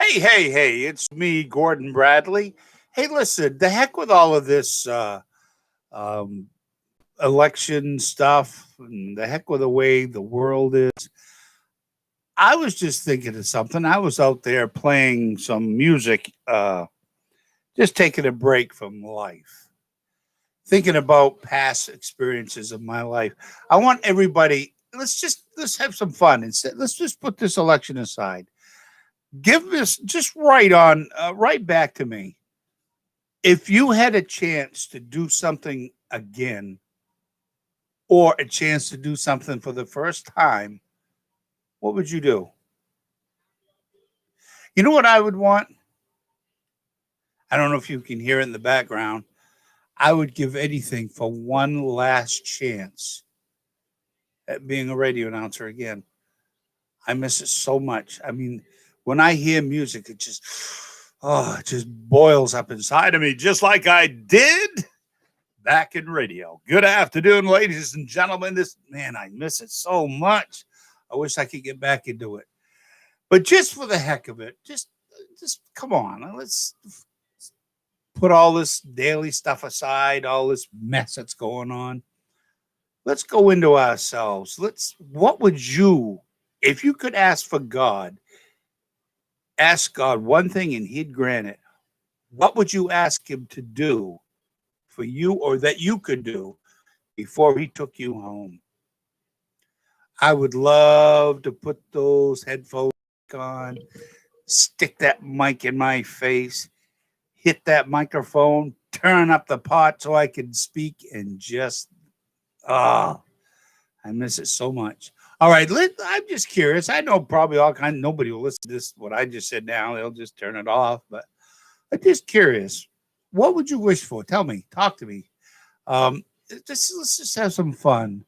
Hey, it's me, Gordon Bradley. Hey, listen, the heck with all of this um, election stuff, and the heck with the way the world is. I was just thinking of something. I was out there playing some music, just taking a break from life, thinking about past experiences of my life. I want everybody. Let's have some fun instead. Let's just put this election aside. Give this just right back to me. If you had a chance to do something again or a chance to do something for the first time, what would you do? You know what I would want? I don't know if you can hear it in the background. I would give anything for one last chance at being a radio announcer again. I miss it so much. I mean, when I hear music, it just boils up inside of me, just like I did back in radio. Good afternoon, ladies and gentlemen. I miss it so much. I wish I could get back into it. But just for the heck of it, just come on. Let's put all this daily stuff aside, all this mess that's going on. Let's go into ourselves. What would you, if you could ask God one thing and he'd grant it, what would you ask him to do for you or that you could do before he took you home? I would love to put those headphones on, stick that mic in my face, hit that microphone, turn up the pot so I can speak and ah, I miss it so much. All right, I'm just curious. I know probably nobody will listen to this, what I just said now. They'll just turn it off, but I'm just curious. What would you wish for? Tell me, talk to me. Um, let's just have some fun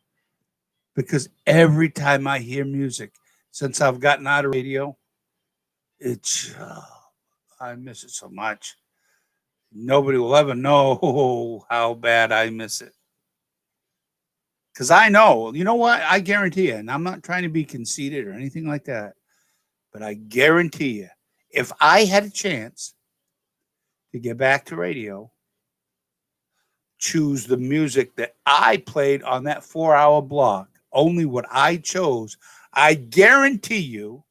because every time I hear music, since I've gotten out of radio, it's I miss it so much. Nobody will ever know how bad I miss it. Because I know, you know what? I guarantee you, and I'm not trying to be conceited or anything like that, but I guarantee you, if I had a chance to get back to radio, choose the music that I played on that 4 hour block, only what I chose, I guarantee you,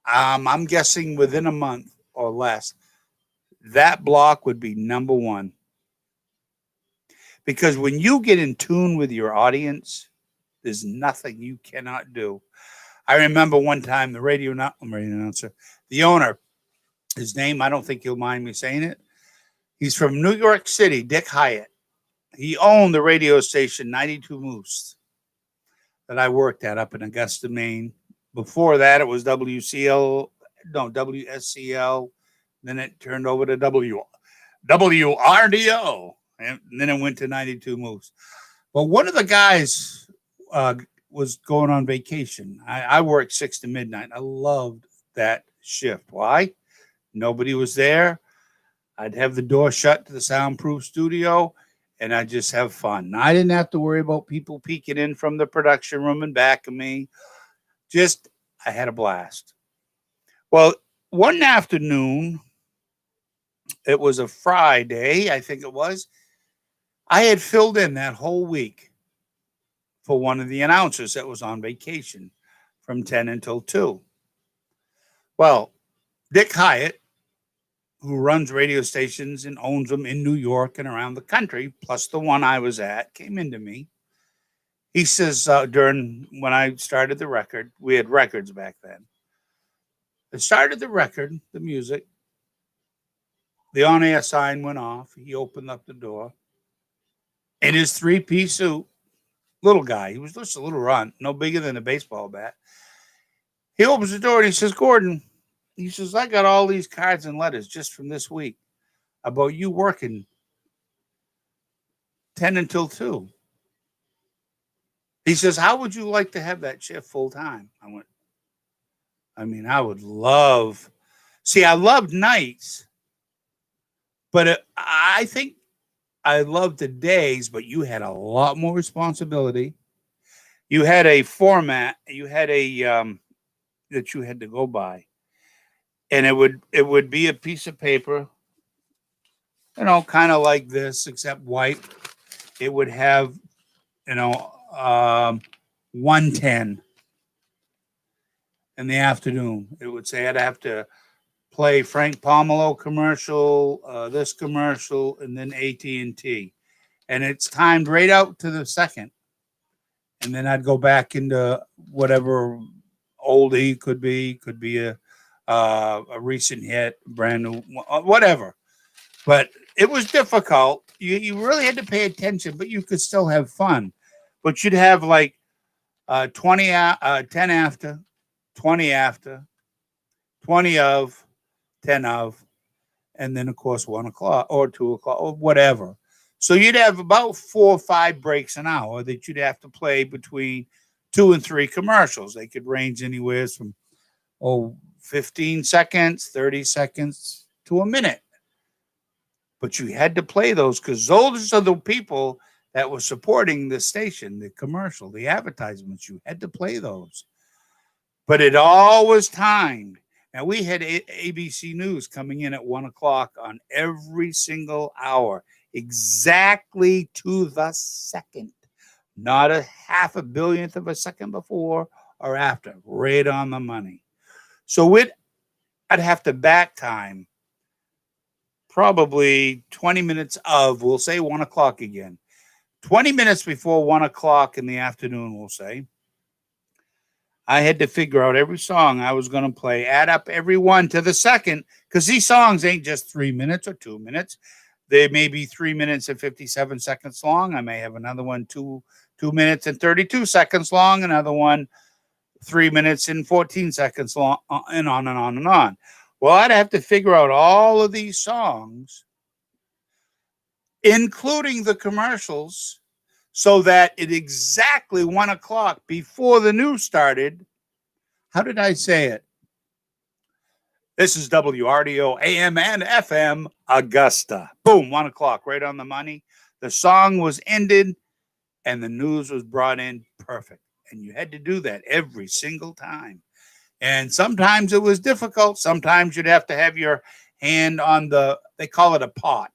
I'm guessing within a month or less, that block would be number one. Because when you get in tune with your audience, there's nothing you cannot do. I remember one time not radio announcer, the owner, his name, I don't think you'll mind me saying it. He's from New York City, Dick Hyatt. He owned the radio station 92 Moose that I worked at up in Augusta, Maine. Before that, it was WSCL. Then it turned over to WRDO. And then it went to 92 Moose. But one of the guys uh, was going on vacation. I worked 6 to midnight. I loved that shift. Why? Nobody was there. I'd have the door shut to the soundproof studio and I'd just have fun. I didn't have to worry about people peeking in from the production room and back of me. Just, I had a blast. Well, one afternoon, it was a Friday, I think it was. I had filled in that whole week for one of the announcers that was on vacation from 10 until 2. Well, Dick Hyatt, who runs radio stations and owns them in New York and around the country, plus the one I was at, came into me. He says, during when I started the record, we had records back then. I started the record, the music, the on air sign went off. He opened up the door in his 3-piece suit, little guy. He was just a little runt, no bigger than a baseball bat. He opens the door and he says, Gordon, he says, I got all these cards and letters just from this week about you working 10 until 2. He says, how would you like to have that shift full time? I would love, see, I loved nights, but I think I loved the days, but you had a lot more responsibility. You had a format, you had that you had to go by. and it would be a piece of paper, kind of like this, except white. It would have, you know, 110 in the afternoon. It would say I'd have to play Frank Pomelo commercial, this commercial, and then AT&T, and it's timed right out to the second. And then I'd go back into whatever oldie could be a recent hit, brand new, whatever. But it was difficult. You really had to pay attention, but you could still have fun. But you'd have like 10 after, 20 after, 20 of, 10 of, and then of course 1 o'clock or 2 o'clock or whatever. So you'd have about 4 or 5 breaks an hour that you'd have to play between 2 and 3 commercials. They could range anywhere from 15 seconds, 30 seconds to a minute. But you had to play those because those are the people that were supporting the station, the commercial, the advertisements. You had to play those. But it all was timed. Now, we had ABC News coming in at 1 o'clock on every single hour, exactly to the second, not a half a billionth of a second before or after, right on the money. So I'd have to back time probably 20 minutes of, we'll say 1 o'clock again. 20 minutes before 1 o'clock in the afternoon, we'll say, I had to figure out every song I was going to play, add up every one to the second, because these songs ain't just 3 minutes or 2 minutes. They may be 3 minutes and 57 seconds long. I may have another one 2 minutes and 32 seconds long, another one 3 minutes and 14 seconds long, and on and on and on. Well, I'd have to figure out all of these songs, including the commercials, so that at exactly 1 o'clock before the news started, how did I say it? This is WRDO AM and FM Augusta. Boom, 1 o'clock, right on the money. The song was ended and the news was brought in perfect. And you had to do that every single time. And sometimes it was difficult. Sometimes you'd have to have your hand on they call it a pot,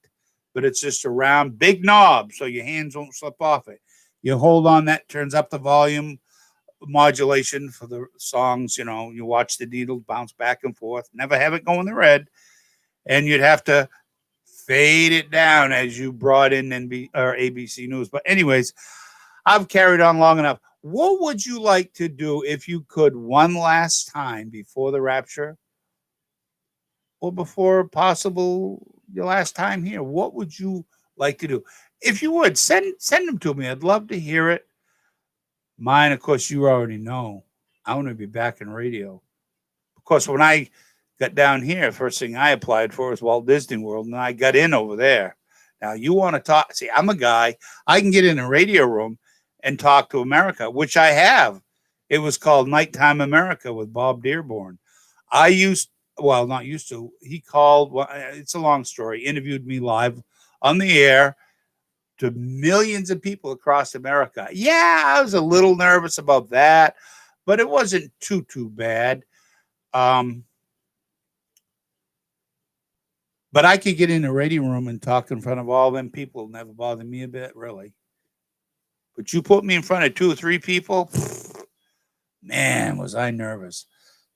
but it's just a round, big knob so your hands won't slip off it. You hold on that, turns up the volume modulation for the songs. You watch the needle bounce back and forth, never have it go in the red. And you'd have to fade it down as you brought in ABC News. But anyways, I've carried on long enough. What would you like to do if you could one last time before the rapture or before possible your last time here? What would you like to do? If you would, send them to me. I'd love to hear it. Mine, of course, you already know. I want to be back in radio. Of course, when I got down here, first thing I applied for was Walt Disney World, and I got in over there. Now, you want to talk. See, I'm a guy. I can get in a radio room and talk to America, which I have. It was called Nighttime America with Bob Dearborn. Not used to. He called, it's a long story, interviewed me live on the air to millions of people across America. Yeah, I was a little nervous about that, but it wasn't too bad. But I could get in a radio room and talk in front of all them people. It'll never bother me a bit, really. But you put me in front of 2 or 3 people, man, was I nervous.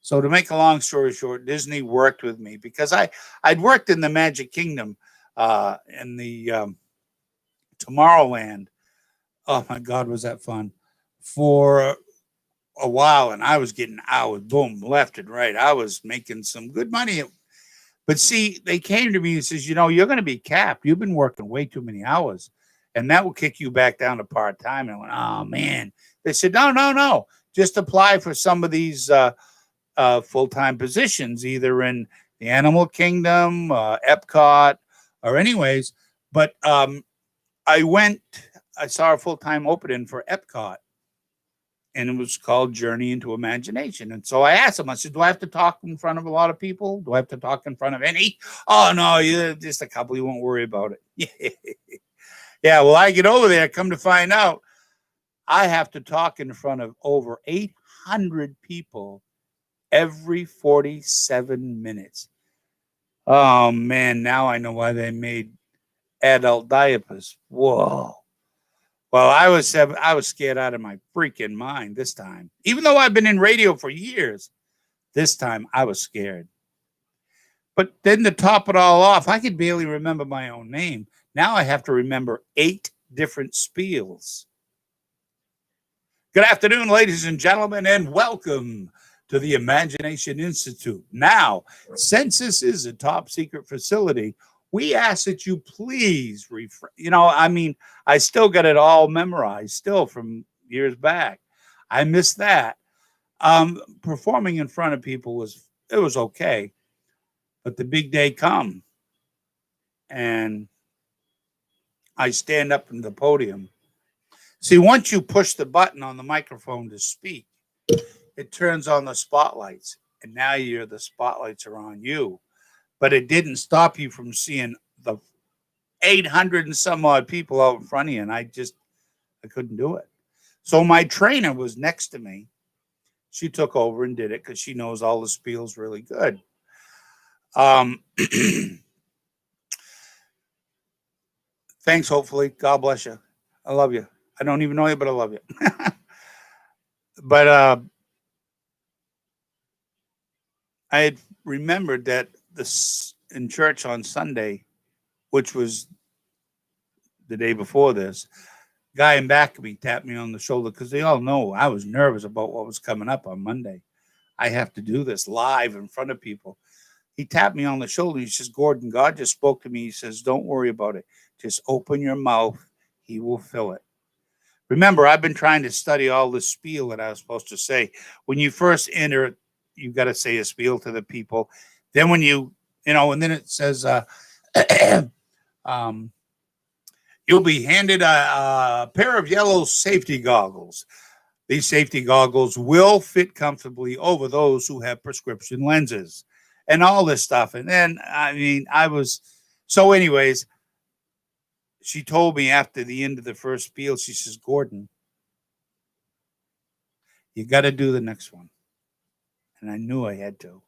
So to make a long story short, Disney worked with me because I'd worked in the Magic Kingdom, in the Tomorrowland. Oh my God, was that fun for a while. And I was getting hours, boom, left and right. I was making some good money. But see, they came to me and says, you're going to be capped. You've been working way too many hours. And that will kick you back down to part-time. And I went, oh, man. They said, no. Just apply for some of these full-time positions, either in the Animal Kingdom, Epcot, or anyways. But I saw a full-time opening for Epcot. And it was called Journey into Imagination. And so I asked him, I said, do I have to talk in front of a lot of people? Do I have to talk in front of any? Oh, no, just a couple. You won't worry about it. Yeah, well, I get over there, come to find out, I have to talk in front of over 800 people every 47 minutes. Oh man, now I know why they made adult diapers. Whoa. Well, I was scared out of my freaking mind this time. Even though I've been in radio for years, this time I was scared. But then to top it all off, I could barely remember my own name. Now I have to remember 8 different spiels. Good afternoon, ladies and gentlemen, and welcome to the Imagination Institute. Now, since this is a top secret facility, we ask that you please I still got it all memorized still from years back. I missed that. Performing in front of people was okay, but the big day come and I stand up from the podium. See, once you push the button on the microphone to speak, it turns on the spotlights, and now the spotlights are on you. But it didn't stop you from seeing the 800 and some odd people out in front of you, and I couldn't do it. So my trainer was next to me. She took over and did it because she knows all the spiels really good. Thanks, hopefully. God bless you. I love you. I don't even know you, but I love you. But I had remembered that this in church on Sunday, which was the day before this, guy in back of me tapped me on the shoulder because they all know I was nervous about what was coming up on Monday. I have to do this live in front of people. He tapped me on the shoulder. He says, Gordon, God just spoke to me. He says, don't worry about it. Just open your mouth. He will fill it. Remember, I've been trying to study all the spiel that I was supposed to say. When you first enter, you've got to say a spiel to the people. Then when and then it says, you'll be handed a pair of yellow safety goggles. These safety goggles will fit comfortably over those who have prescription lenses and all this stuff. And then, anyways, she told me after the end of the first spiel, she says, Gordon, you got to do the next one. And I knew I had to.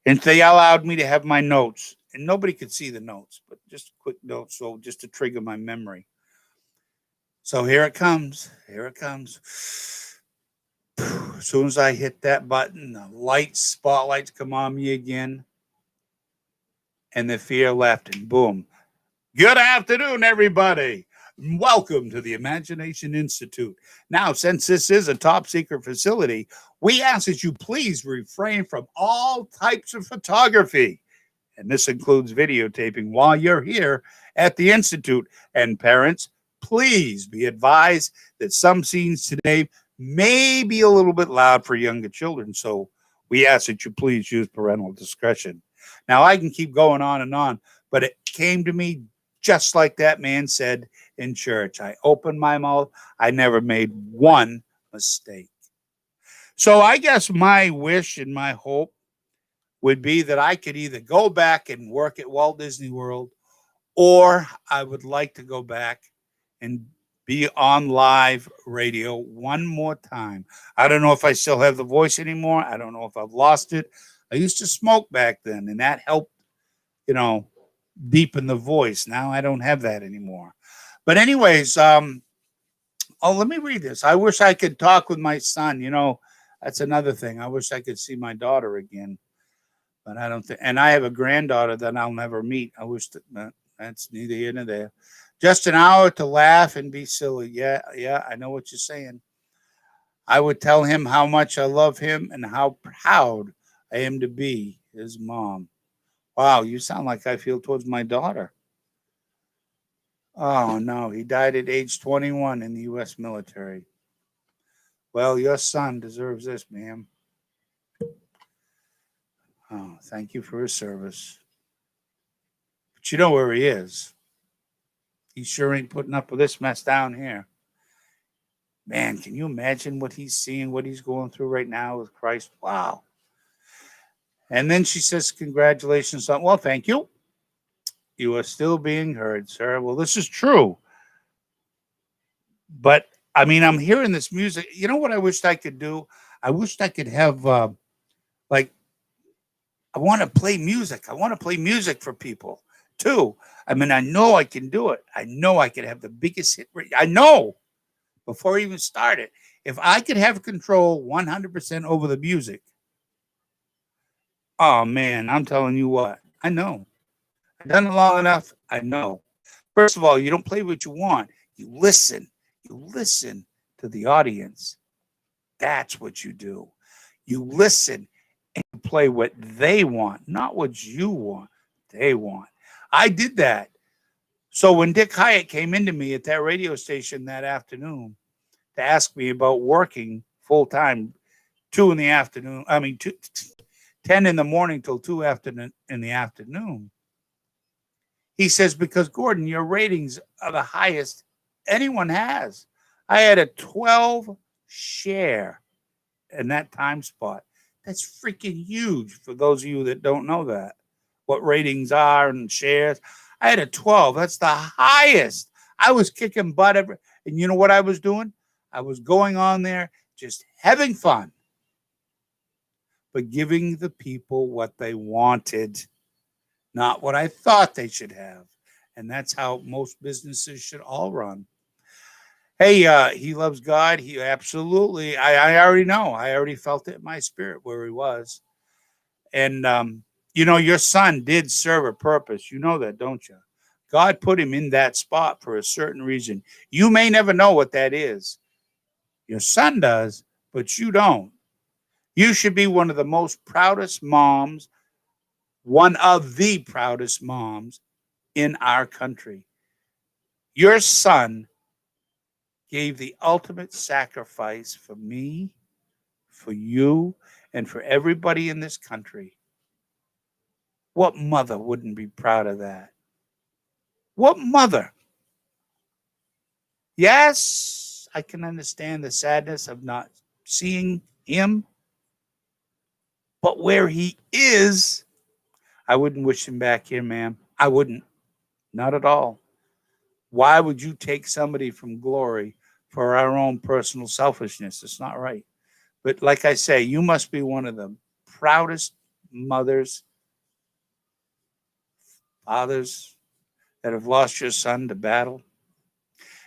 And they allowed me to have my notes. And nobody could see the notes, but just quick notes, so just to trigger my memory. So here it comes. Here it comes. As soon as I hit that button, the spotlights come on me again. And the fear left, and boom. Good afternoon, everybody. Welcome to the Imagination Institute. Now, since this is a top secret facility, we ask that you please refrain from all types of photography. And this includes videotaping while you're here at the Institute. And parents, please be advised that some scenes today may be a little bit loud for younger children. So we ask that you please use parental discretion. Now, I can keep going on, but it came to me just like that man said in church. I opened my mouth. I never made one mistake. So I guess my wish and my hope would be that I could either go back and work at Walt Disney World, or I would like to go back and be on live radio one more time. I don't know if I still have the voice anymore. I don't know if I've lost it. I used to smoke back then, and that helped, deepen the voice. Now I don't have that anymore. But anyways, let me read this. I wish I could talk with my son. That's another thing. I wish I could see my daughter again. But I don't think, and I have a granddaughter that I'll never meet. I wish that's neither here nor there. Just an hour to laugh and be silly. Yeah, I know what you're saying. I would tell him how much I love him and how proud I am to be his mom. Wow, you sound like I feel towards my daughter. Oh, no, he died at age 21 in the U.S. military. Well, your son deserves this, ma'am. Oh, thank you for his service. But you know where he is. He sure ain't putting up with this mess down here. Man, can you imagine what he's seeing, what he's going through right now with Christ? Wow. And then she says, congratulations. Well, thank you. You are still being heard, sir. Well, this is true. But, I'm hearing this music. You know what I wished I could do? I wished I could have Like, I want to play music. I want to play music for people too. I mean, I know I can do it. I know I could have the biggest hit rate. I know before I even started. If I could have control 100% over the music, oh man, I'm telling you what, I know. I've done it long enough. I know. First of all, you don't play what you want. You listen. You listen to the audience. That's what you do. You listen and you play what they want, not what you want. They want. I did that. So when Dick Hyatt came into me at that radio station that afternoon to ask me about working full time, 2 in the afternoon, I mean, 10 in the morning till 2 in the afternoon, he says, because Gordon, your ratings are the highest anyone has. I had a 12 share in that time spot. That's freaking huge for those of you that don't know that, what ratings are and shares. I had a 12. That's the highest. I was kicking butt and you know what I was doing? I was going on there just having fun, but giving the people what they wanted, not what I thought they should have. And that's how most businesses should all run. Hey, he loves God. He absolutely, I already know. I already felt it in my spirit where he was. And, your son did serve a purpose. You know that, don't you? God put him in that spot for a certain reason. You may never know what that is. Your son does, but you don't. You should be one of the most proudest moms, one of the proudest moms in our country. Your son gave the ultimate sacrifice for me, for you, and for everybody in this country. What mother wouldn't be proud of that? What mother? Yes, I can understand the sadness of not seeing him, but where he is, I wouldn't wish him back here, ma'am. I wouldn't. Not at all. Why would you take somebody from glory for our own personal selfishness? It's not right. But like I say, you must be one of the proudest mothers, fathers that have lost your son to battle.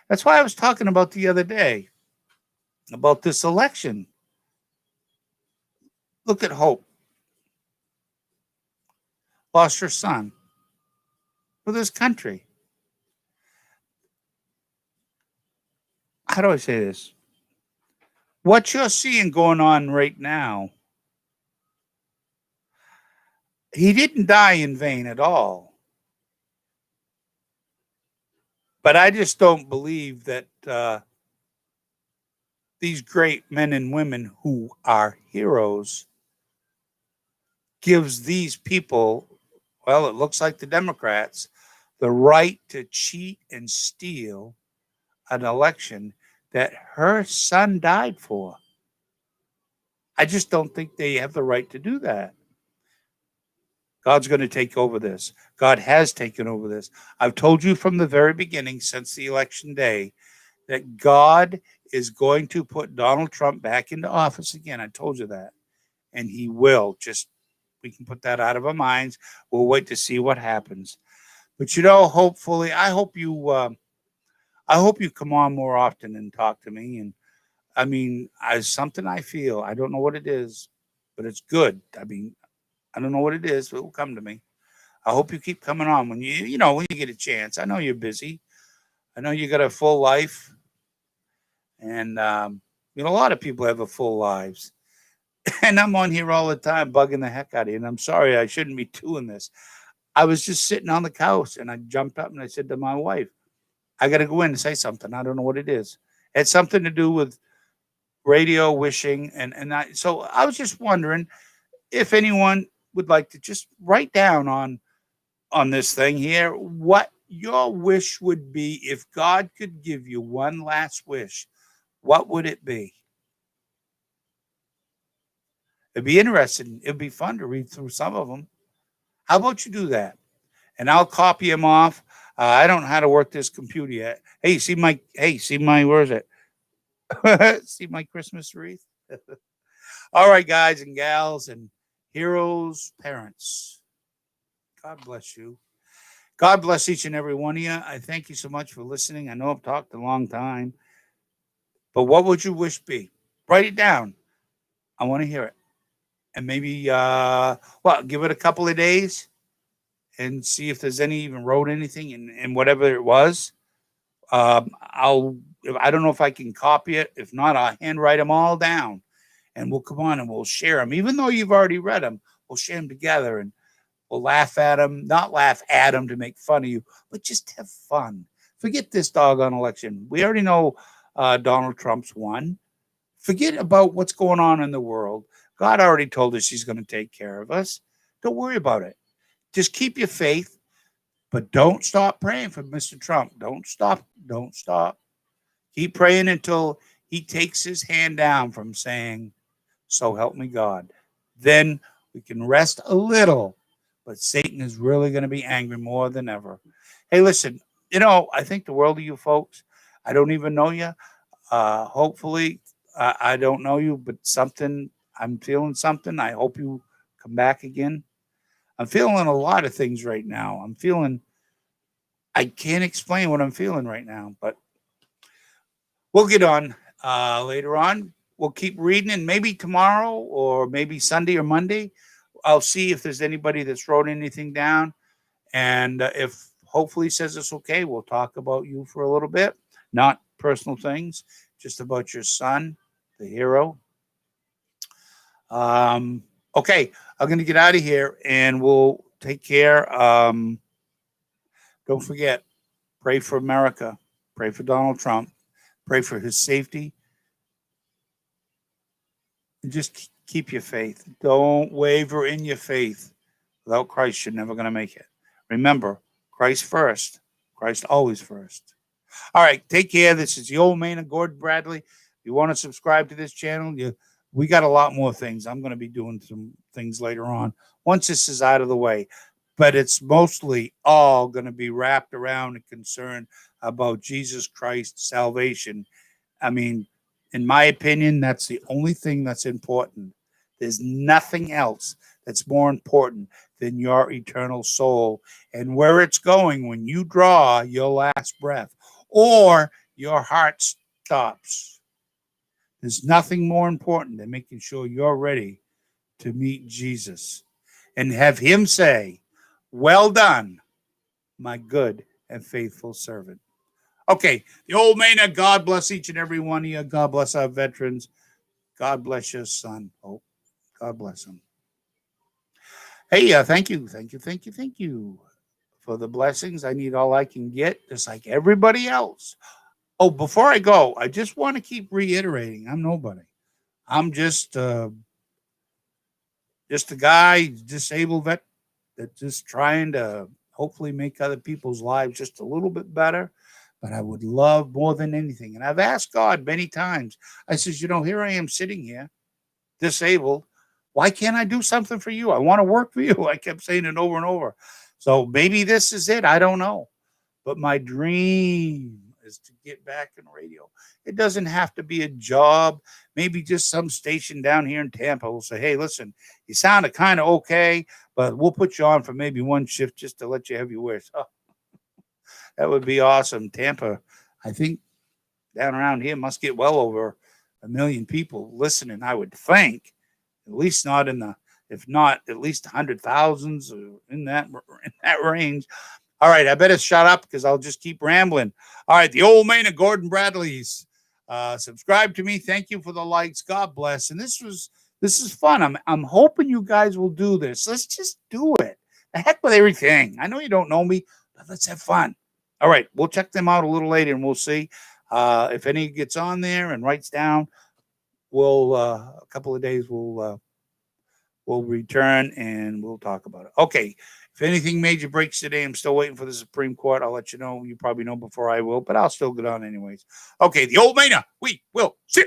That's why I was talking about the other day about this election. Look at Hope. Lost her son for this country. How do I say this? What you're seeing going on right now, he didn't die in vain at all. But I just don't believe that these great men and women who are heroes gives these people, well, it looks like the Democrats, the right to cheat and steal an election that her son died for. I just don't think they have the right to do that. God's going to take over this. God has taken over this. I've told you from the very beginning, since the election day, that God is going to put Donald Trump back into office again. I told you that. And he will. Just, we can put that out of our minds. We'll wait to see what happens. But hopefully, I hope you come on more often and talk to me. And I mean, as something I feel, I don't know what it is, but it's good. I mean, I don't know what it is, but it will come to me. I hope you keep coming on when when you get a chance. I know you're busy. I know you got a full life, and a lot of people have a full lives. And I'm on here all the time, bugging the heck out of you. And I'm sorry, I shouldn't be doing this. I was just sitting on the couch, and I jumped up and I said to my wife, "I got to go in and say something. I don't know what it is. It had something to do with radio wishing, so I was just wondering if anyone would like to just write down on this thing here what your wish would be if God could give you one last wish. What would it be? It'd be interesting. It'd be fun to read through some of them. How about you do that? And I'll copy them off. I don't know how to work this computer yet. Where is it? See my Christmas wreath? All right, guys and gals and Heroes' parents. God bless you. God bless each and every one of you. I thank you so much for listening. I know I've talked a long time, but what would you wish be? Write it down. I want to hear it. And maybe, give it a couple of days and see if there's any even wrote anything in whatever it was. I don't know if I can copy it. If not, I'll handwrite them all down and we'll come on and we'll share them. Even though you've already read them, we'll share them together and we'll laugh at them, not laugh at them to make fun of you, but just have fun. Forget this doggone election. We already know Donald Trump's won. Forget about what's going on in the world. God already told us he's going to take care of us. Don't worry about it. Just keep your faith, but don't stop praying for Mr. Trump. Don't stop. Don't stop. Keep praying until he takes his hand down from saying, "So help me God." Then we can rest a little, but Satan is really going to be angry more than ever. Hey, listen, I think the world of you folks. I don't even know you. Hopefully, I don't know you, but I'm feeling something. I hope you come back again. I'm feeling a lot of things right now. I can't explain what I'm feeling right now, but we'll get on later on. We'll keep reading, and maybe tomorrow or maybe Sunday or Monday, I'll see if there's anybody that's wrote anything down. And if hopefully says it's okay, we'll talk about you for a little bit, not personal things, just about your son, the hero. Okay, I'm going to get out of here and we'll take care. Don't forget, pray for America, pray for Donald Trump, pray for his safety. And just keep your faith. Don't waver in your faith. Without Christ, you're never going to make it. Remember, Christ first. Christ always first. All right, take care. This is the Old Man of Gordon Bradley. If you want to subscribe to this channel, we got a lot more things. I'm going to be doing some things later on once this is out of the way. But it's mostly all going to be wrapped around and concerned about Jesus Christ's salvation. I mean, in my opinion, that's the only thing that's important. There's nothing else that's more important than your eternal soul and where it's going when you draw your last breath or your heart stops. There's nothing more important than making sure you're ready to meet Jesus and have him say, "Well done, my good and faithful servant." Okay, the Old Man, God bless each and every one of you. God bless our veterans. God bless your son. Oh, God bless him. Hey, thank you for the blessings. I need all I can get, just like everybody else. Oh, before I go, I just want to keep reiterating, I'm nobody. I'm just a guy, disabled vet, that's just trying to hopefully make other people's lives just a little bit better. But I would love more than anything. And I've asked God many times. I says, here I am sitting here, disabled. Why can't I do something for you? I want to work for you. I kept saying it over and over. So maybe this is it. I don't know. But my dream is to get back in radio. It doesn't have to be a job. Maybe just some station down here in Tampa will say, "Hey, listen, you sounded kind of okay, but we'll put you on for maybe one shift just to let you have your wish." Oh, that would be awesome. Tampa, I think down around here must get well over 1 million people listening, I would think. At least not if not at least 100,000s in that range. All right, I better shut up because I'll just keep rambling. All right, the Old Man of Gordon Bradley's. Subscribe to me. Thank you for the likes. God bless. And this is fun. I'm hoping you guys will do this. Let's just do it. The heck with everything. I know you don't know me, but let's have fun. All right, we'll check them out a little later and we'll see if any gets on there and writes down. We'll a couple of days we'll return and we'll talk about it. Okay. If anything major breaks today, I'm still waiting for the Supreme Court. I'll let you know. You probably know before I will, but I'll still get on anyways. Okay, the Old Mania. We will see.